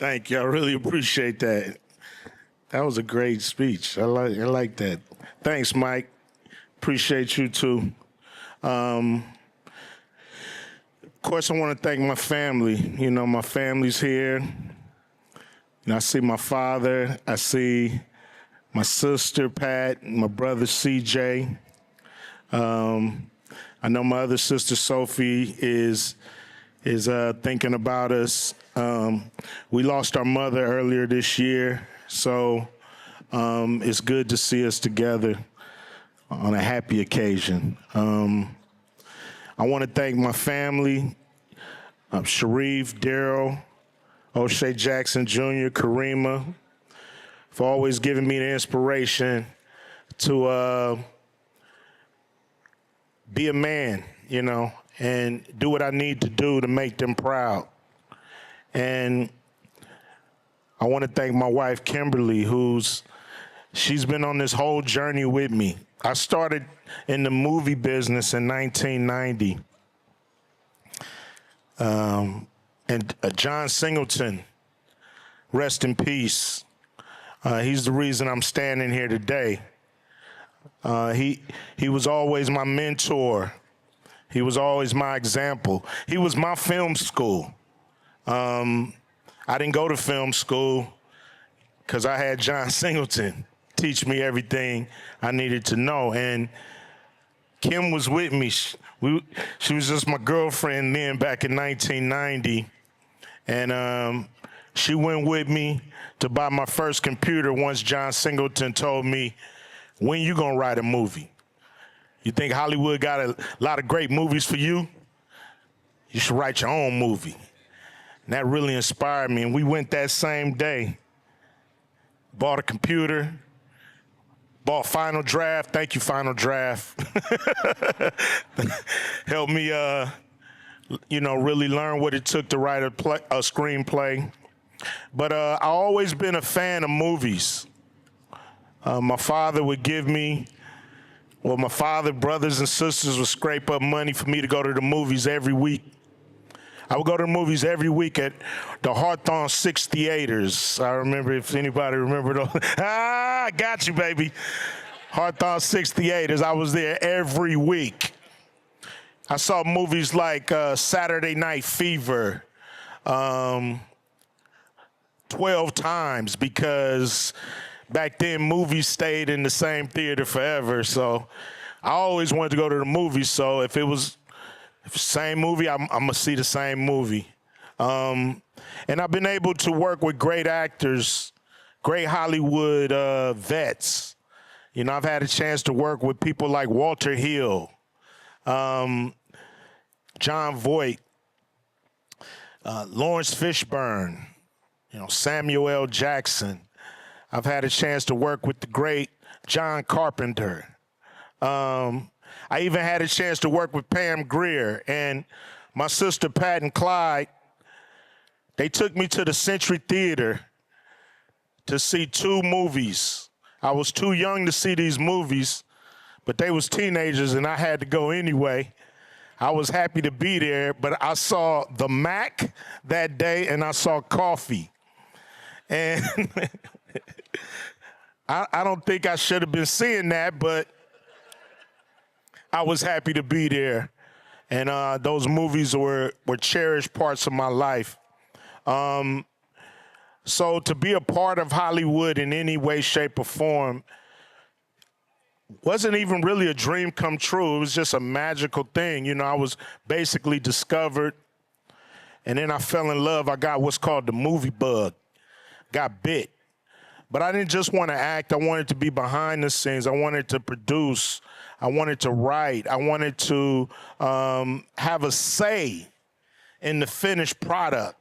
Thank you. I really appreciate that. That was a great speech. I like that. Thanks, Mike. Appreciate you too. Of course, I want to thank my family. You know, my family's here. And I see my father. I see my sister, Pat, my brother, CJ. I know my other sister, Sophie, is thinking about us. We lost our mother earlier this year, so it's good to see us together on a happy occasion. I want to thank my family, Sharif, Daryl, O'Shea Jackson Jr., Karima, for always giving me the inspiration to be a man, you know, and do what I need to do to make them proud. And I want to thank my wife, Kimberly, she's been on this whole journey with me. I started in the movie business in 1990. And John Singleton, rest in peace. He's the reason I'm standing here today. He was always my mentor. He was always my example. He was my film school. I didn't go to film school because I had John Singleton teach me everything I needed to know. And Kim was with me. She was just my girlfriend then back in 1990. And she went with me to buy my first computer once John Singleton told me, when you gonna write a movie? You think Hollywood got a lot of great movies for you? You should write your own movie. And that really inspired me. And we went that same day, bought a computer, bought Final Draft. Thank you, Final Draft. Helped me, really learn what it took to write a screenplay. But I always been a fan of movies. My father would give me, my father, brothers and sisters would scrape up money for me to go to the movies every week. I would go to the movies every week at the Hawthorne 6 theaters. I remember, if anybody remember those. I got you, baby. Hawthorne 6 theaters. I was there every week. I saw movies like Saturday Night Fever 12 times because back then movies stayed in the same theater forever. So I always wanted to go to the movies. So if it was the same movie, I'm going to see the same movie. And I've been able to work with great actors, great Hollywood vets. You know, I've had a chance to work with people like Walter Hill, John Voight, Lawrence Fishburne, Samuel L. Jackson. I've had a chance to work with the great John Carpenter. I even had a chance to work with Pam Grier, and my sister Pat and Clyde. They took me to the Century Theater to see 2 movies. I was too young to see these movies, but they was teenagers and I had to go anyway. I was happy to be there, but I saw The Mac that day and I saw Coffee. And I don't think I should have been seeing that, but I was happy to be there. And those movies were cherished parts of my life. So to be a part of Hollywood in any way, shape, or form wasn't even really a dream come true. It was just a magical thing. You know, I was basically discovered, and then I fell in love. I got what's called the movie bug, got bit. But I didn't just want to act. I wanted to be behind the scenes. I wanted to produce. I wanted to write. I wanted to have a say in the finished product.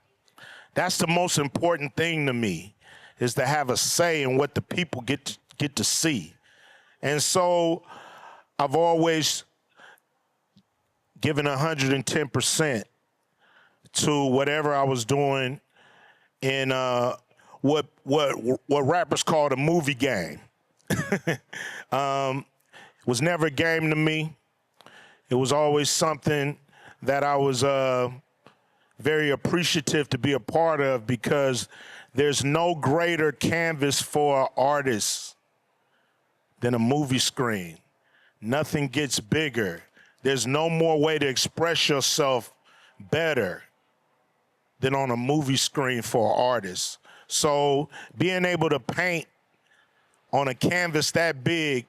That's the most important thing to me, is to have a say in what the people get to see. And so I've always given 110% to whatever I was doing in what rappers call the movie game. It was never a game to me. It was always something that I was very appreciative to be a part of, because there's no greater canvas for artists than a movie screen. Nothing gets bigger. There's no more way to express yourself better than on a movie screen for artists. So being able to paint on a canvas that big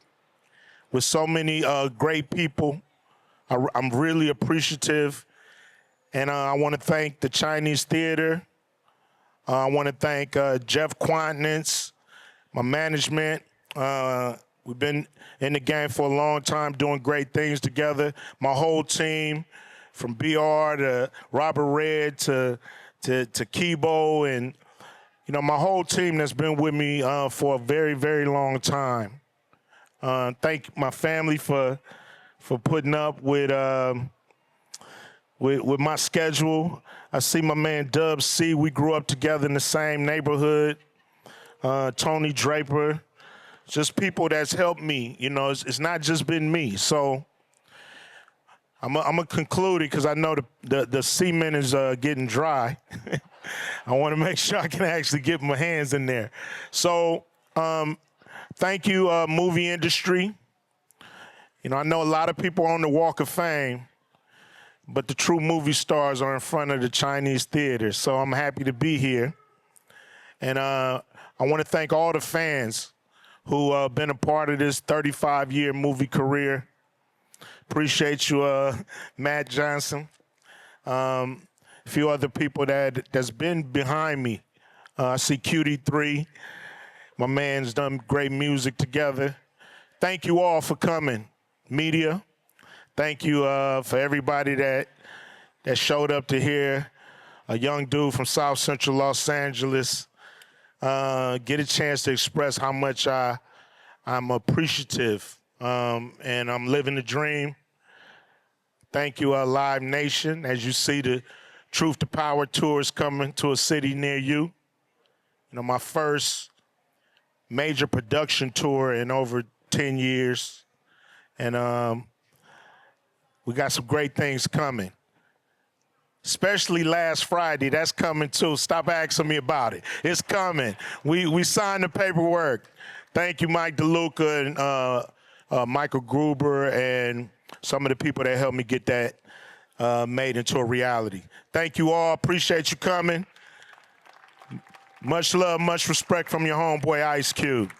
with so many great people, I'm really appreciative. And I want to thank the Chinese Theatre. I want to thank Jeff Quantnitz, my management. We've been in the game for a long time, doing great things together. My whole team, from BR to Robert Red to Kibo, and my whole team that's been with me for a very, very long time. Thank my family for putting up with my schedule. I see my man Dub C. We grew up together in the same neighborhood. Tony Draper, just people that's helped me. It's not just been me. So I'm gonna conclude it, because I know the cement is getting dry. I want to make sure I can actually get my hands in there. So thank you, movie industry. I know a lot of people are on the Walk of Fame, but the true movie stars are in front of the Chinese Theater. So I'm happy to be here. And I want to thank all the fans who have been a part of this 35-year movie career. Appreciate you, Matt Johnson. A few other people that's been behind me. I see QD3. My man's done great music together. Thank you all for coming, media. Thank you for everybody that showed up to hear a young dude from South Central Los Angeles get a chance to express how much I'm appreciative and I'm living the dream. Thank you, Live Nation. As you see, the Truth to Power tour is coming to a city near you. My first major production tour in over 10 years. And we got some great things coming. Especially last Friday, that's coming too. Stop asking me about it. It's coming. We signed the paperwork. Thank you, Mike DeLuca and Michael Gruber and some of the people that helped me get that made into a reality. Thank you all. Appreciate you coming. Much love, much respect from your homeboy Ice Cube.